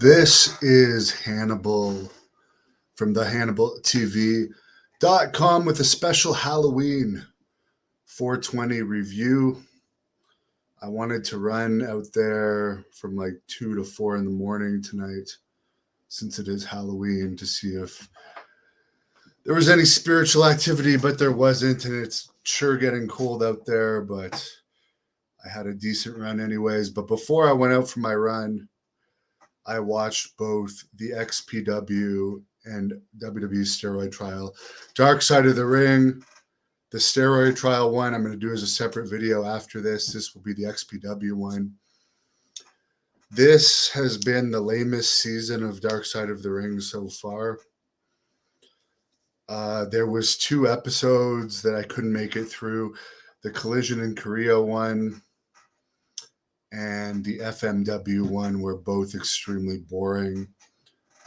This is Hannibal from the HannibalTV.com with a special Halloween 420 review. I wanted to run out there from like 2 to 4 in the morning tonight, since it is Halloween, to see if there was any spiritual activity, but there wasn't, and it's sure getting cold out there, but I had a decent run anyways. But before I went out for my run, I watched both the XPW and WWE steroid trial. Dark Side of the Ring, the steroid trial one, I'm going to do as a separate video after this. This will be the XPW one. This has been the lamest season of Dark Side of the Ring so far. There was 2 episodes that I couldn't make it through. The Collision in Korea one and the FMW one were both extremely boring.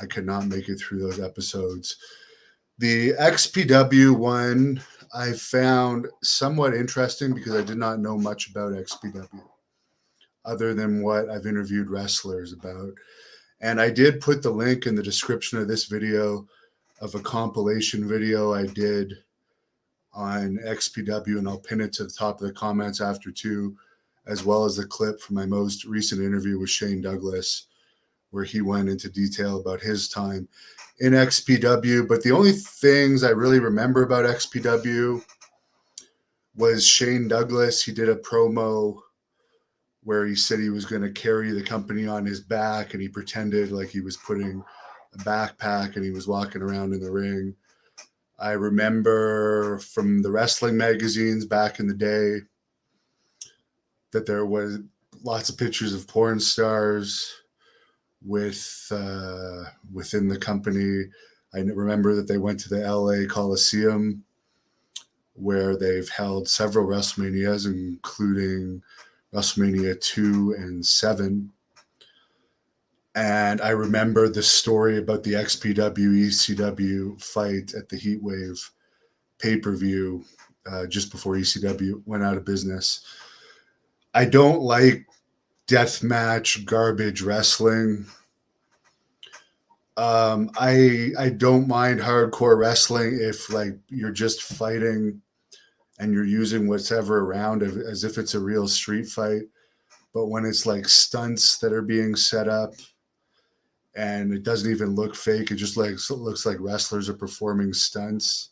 I could not make it through those episodes. The XPW one I found somewhat interesting because I did not know much about XPW other than what I've interviewed wrestlers about. And I did put the link in the description of this video of a compilation video I did on XPW, and I'll pin it to the top of the comments after too, as well as the clip from my most recent interview with Shane Douglas, where he went into detail about his time in XPW. But the only things I really remember about XPW was Shane Douglas. He did a promo where he said he was going to carry the company on his back, and he pretended like he was putting a backpack and he was walking around in the ring. I remember from the wrestling magazines back in the day that there was lots of pictures of porn stars with within the company. I remember that they went to the LA Coliseum, where they've held several WrestleManias, including WrestleMania 2 and 7. And I remember the story about the XPW ECW fight at the Heatwave pay-per-view just before ECW went out of business. I don't like deathmatch garbage wrestling. I don't mind hardcore wrestling if like you're just fighting and you're using whatever around as if it's a real street fight. But when it's like stunts that are being set up and it doesn't even look fake, it just looks like wrestlers are performing stunts,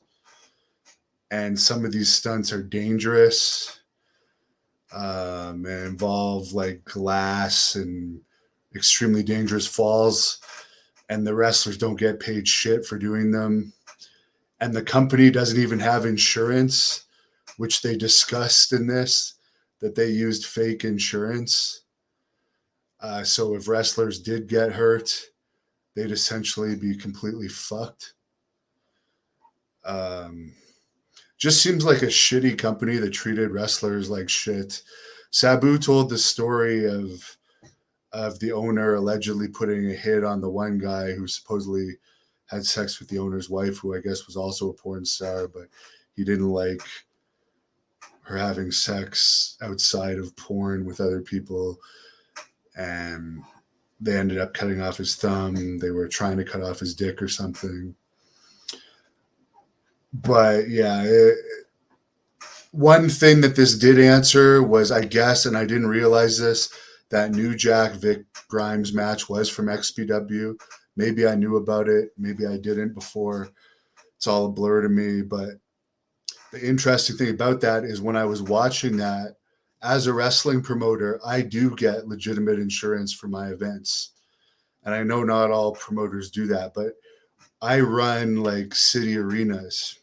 and some of these stunts are dangerous. And involve like glass and extremely dangerous falls, and the wrestlers don't get paid shit for doing them. And the company doesn't even have insurance, which they discussed in this, that they used fake insurance. So if wrestlers did get hurt, they'd essentially be completely fucked. Just seems like a shitty company that treated wrestlers like shit. Sabu told the story of the owner allegedly putting a hit on the one guy who supposedly had sex with the owner's wife, who I guess was also a porn star, but he didn't like her having sex outside of porn with other people. And they ended up cutting off his thumb. They were trying to cut off his dick or something. But yeah, one thing that this did answer was, I guess, and I didn't realize this, that New Jack Vic Grimes match was from XPW. Maybe I knew about it. Maybe I didn't before. It's all a blur to me. But the interesting thing about that is when I was watching that, as a wrestling promoter, I do get legitimate insurance for my events. And I know not all promoters do that, but I run like city arenas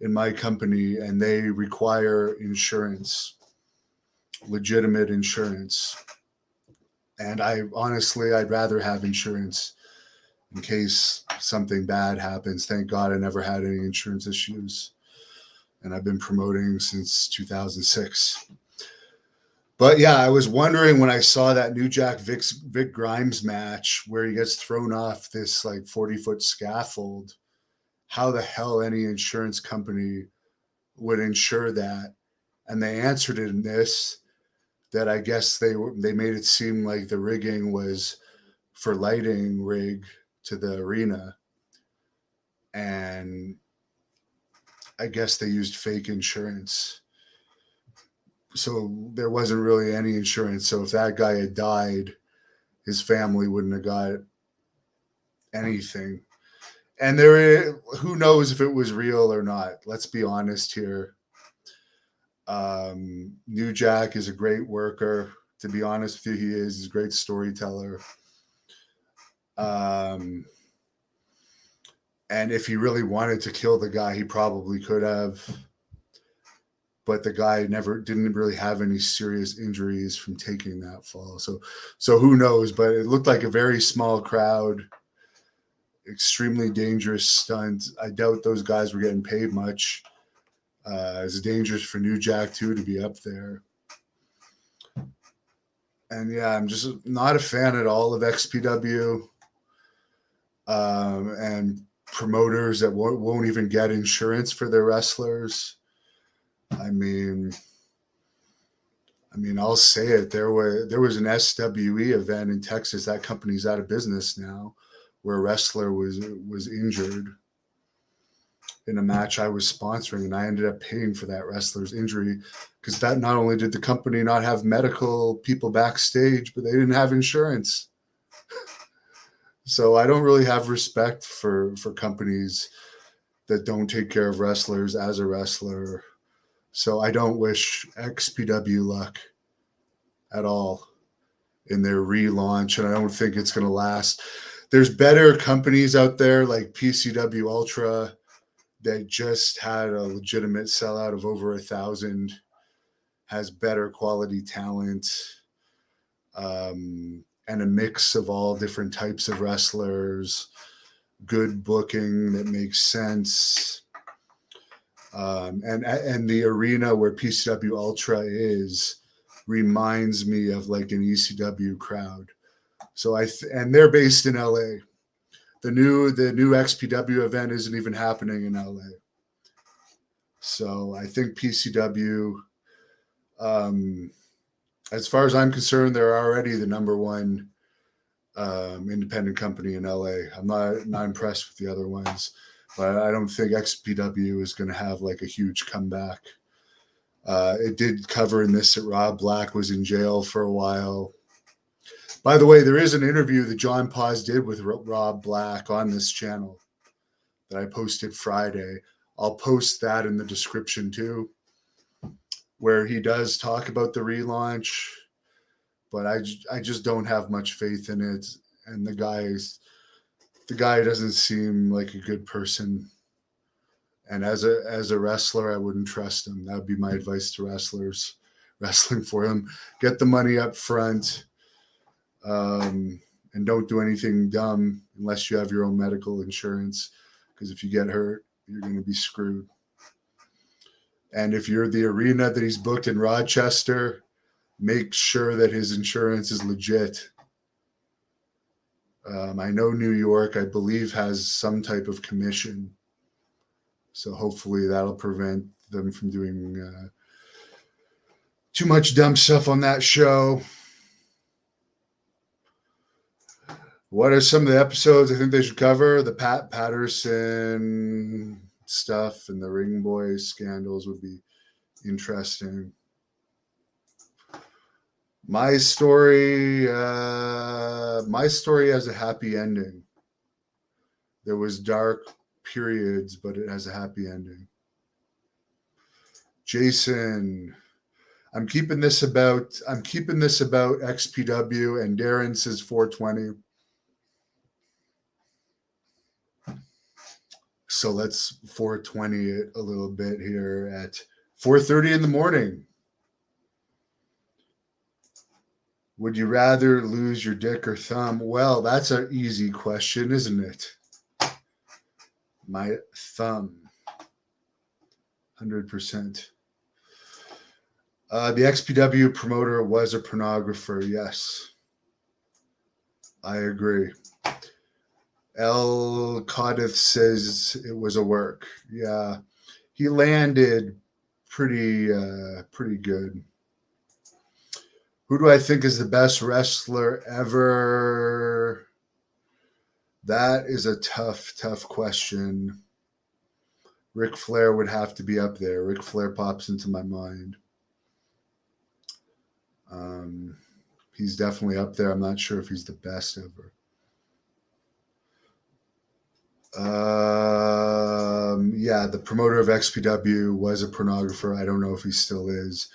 in my company, and they require insurance, legitimate insurance. And I'd rather have insurance in case something bad happens. Thank God I never had any insurance issues. And I've been promoting since 2006. But yeah, I was wondering when I saw that New Jack Vic Grimes match where he gets thrown off this like 40-foot scaffold, how the hell any insurance company would insure that. And they answered it in this, that I guess they made it seem like the rigging was for lighting rig to the arena, and I guess they used fake insurance. So there wasn't really any insurance. So if that guy had died, his family wouldn't have got anything. And who knows if it was real or not? Let's be honest here. New Jack is a great worker. To be honest with you, he is. He's a great storyteller. And if he really wanted to kill the guy, he probably could have. But the guy didn't really have any serious injuries from taking that fall. So who knows? But it looked like a very small crowd. Extremely dangerous stunt. I doubt those guys were getting paid much. It's dangerous for New Jack too to be up there. And yeah, I'm just not a fan at all of XPW and promoters that won't even get insurance for their wrestlers. I mean, I'll say it. There was an SWE event in Texas. That company's out of business now, where a wrestler was injured in a match I was sponsoring, and I ended up paying for that wrestler's injury because that not only did the company not have medical people backstage, but they didn't have insurance. So I don't really have respect for companies that don't take care of wrestlers as a wrestler. So I don't wish XPW luck at all in their relaunch, and I don't think it's going to last. There's better companies out there like PCW Ultra that just had a legitimate sellout of over 1,000, has better quality talent, and a mix of all different types of wrestlers, good booking that makes sense. And the arena where PCW Ultra is reminds me of like an ECW crowd. So and they're based in LA. The new XPW event isn't even happening in LA. So I think PCW, as far as I'm concerned, they're already the number one independent company in LA. I'm not impressed with the other ones, but I don't think XPW is going to have like a huge comeback. It did cover in this that Rob Black was in jail for a while. By the way, there is an interview that John Paz did with Rob Black on this channel that I posted Friday. I'll post that in the description too, where he does talk about the relaunch, but I just don't have much faith in it. And the guy doesn't seem like a good person. And as a wrestler, I wouldn't trust him. That would be my advice to wrestlers wrestling for him. Get the money up front, and don't do anything dumb unless you have your own medical insurance. Because if you get hurt, you're going to be screwed. And if you're the arena that he's booked in Rochester, make sure that his insurance is legit. I know New York, I believe, has some type of commission. So hopefully that'll prevent them from doing too much dumb stuff on that show. What are some of the episodes I think they should cover? The Pat Patterson stuff and the Ring Boy scandals would be interesting. My story has a happy ending. There was dark periods, but it has a happy ending. Jason, I'm keeping this about XPW, and Darren says 420. So let's 420 it a little bit here at 4:30 in the morning. Would you rather lose your dick or thumb? Well, that's an easy question, isn't it? My thumb. 100%. The XPW promoter was a pornographer. Yes. I agree. L. Codith says it was a work. Yeah. He landed pretty good. Who do I think is the best wrestler ever? That is a tough, tough question. Ric Flair would have to be up there. Ric Flair pops into my mind. He's definitely up there. I'm not sure if he's the best ever. Yeah, the promoter of XPW was a pornographer. I don't know if he still is,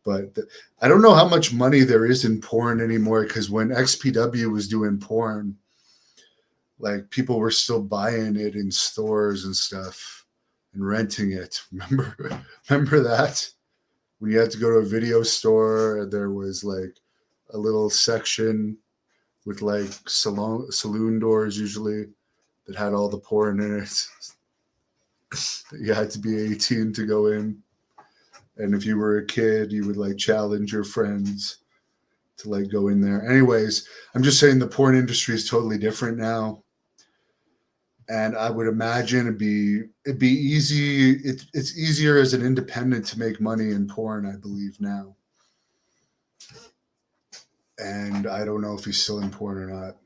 but I don't know how much money there is in porn anymore, because when XPW was doing porn, like people were still buying it in stores and stuff and renting it. Remember that? When you had to go to a video store, there was like a little section with like saloon doors usually that had all the porn in it. You had to be 18 to go in. And if you were a kid, you would like challenge your friends to like go in there. Anyways, I'm just saying the porn industry is totally different now. And I would imagine it'd be easy. It's easier as an independent to make money in porn, I believe, now. And I don't know if he's still in porn or not.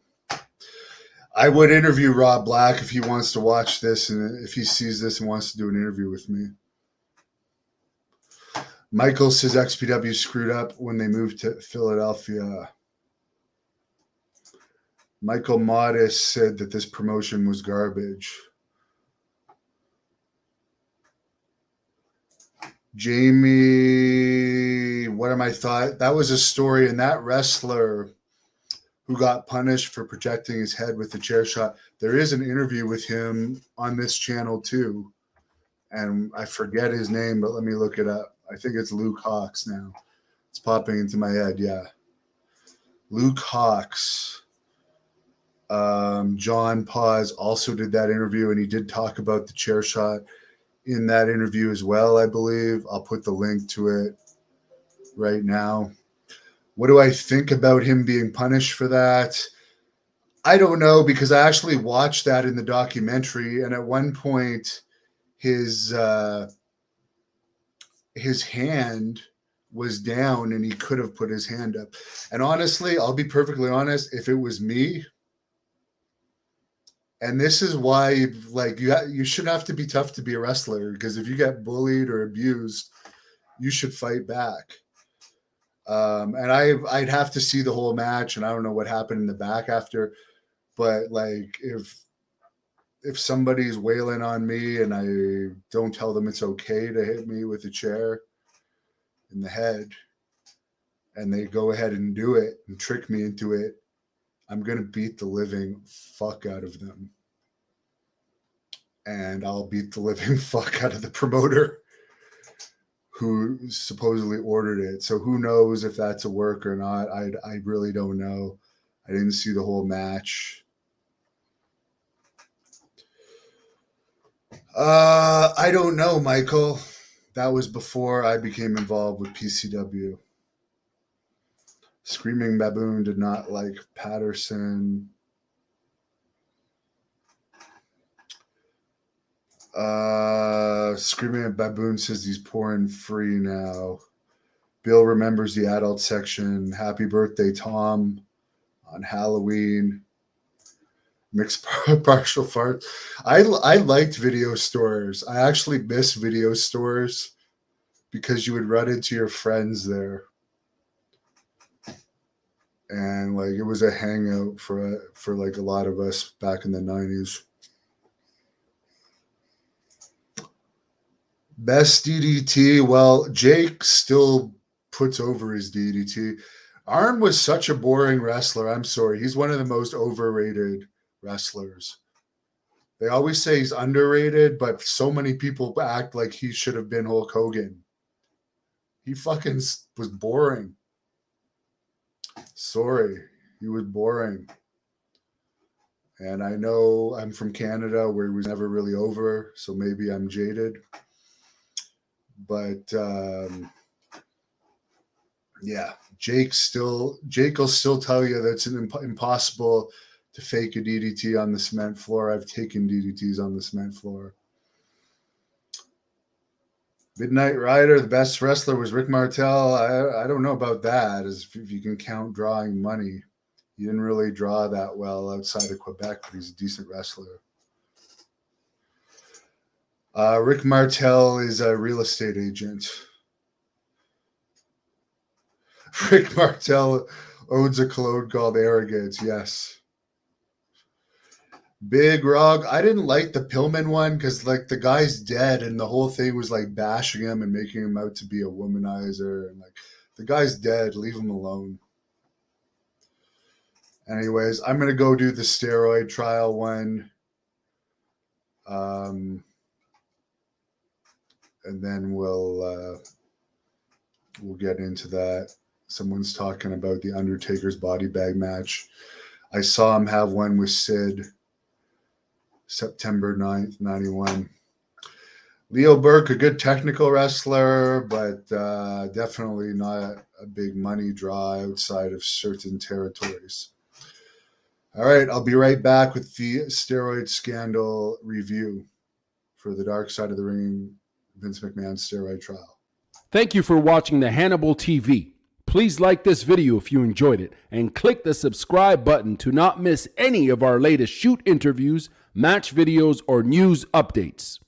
I would interview Rob Black if he wants to watch this, and if he sees this and wants to do an interview with me. Michael says XPW screwed up when they moved to Philadelphia. Michael Modest said that this promotion was garbage. Jamie, what am I thought? That was a story, and that wrestler who got punished for protecting his head with the chair shot, there is an interview with him on this channel too. And I forget his name, but let me look it up. I think it's Luke Hawx now. It's popping into my head, yeah. Luke Hawx. John Paz also did that interview, and he did talk about the chair shot in that interview as well, I believe. I'll put the link to it right now. What do I think about him being punished for that? I don't know, because I actually watched that in the documentary, and at one point his hand was down and he could have put his hand up. And honestly, I'll be perfectly honest, if it was me, and this is why, like, you shouldn't have to be tough to be a wrestler, because if you get bullied or abused, you should fight back. And I'd have to see the whole match, and I don't know what happened in the back after, but like if somebody's wailing on me and I don't tell them it's okay to hit me with a chair in the head, and they go ahead and do it and trick me into it, I'm going to beat the living fuck out of them. And I'll beat the living fuck out of the promoter who supposedly ordered it. So who knows if that's a work or not. I really don't know. I didn't see the whole match. I don't know, Michael. That was before I became involved with PCW. Screaming Baboon did not like Patterson. Screaming Baboon says he's pouring free now. Bill remembers the adult section. Happy birthday, Tom, on Halloween. Mixed partial fart. I liked video stores. I actually miss video stores because you would run into your friends there. And like it was a hangout for like a lot of us back in the 90s. Best DDT. Well, Jake still puts over his DDT. Arn was such a boring wrestler. I'm sorry. He's one of the most overrated wrestlers. They always say he's underrated, but so many people act like he should have been Hulk Hogan. He fucking was boring. Sorry. He was boring. And I know I'm from Canada where he was never really over, so maybe I'm jaded. But yeah, Jake will still tell you that it's impossible to fake a DDT on the cement floor. I've taken DDTs on the cement floor. Midnight Rider, the best wrestler was Rick Martel. I don't know about that, as if you can count drawing money. He didn't really draw that well outside of Quebec, but he's a decent wrestler. Rick Martel is a real estate agent. Rick Martel owns a cologne called Arrogance, yes. Big Rog. I didn't like the Pillman one because like the guy's dead and the whole thing was like bashing him and making him out to be a womanizer and like the guy's dead. Leave him alone. Anyways, I'm gonna go do the steroid trial one. And then we'll get into that. Someone's talking about the Undertaker's body bag match. I saw him have one with Sid September 9th, 91. Leo Burke, a good technical wrestler, but definitely not a big money draw outside of certain territories. All right, I'll be right back with the steroid scandal review for the Dark Side of the Ring Vince McMahon steroid trial. Thank you for watching the Hannibal TV. Please like this video if you enjoyed it and click the subscribe button to not miss any of our latest shoot interviews, match videos, or news updates.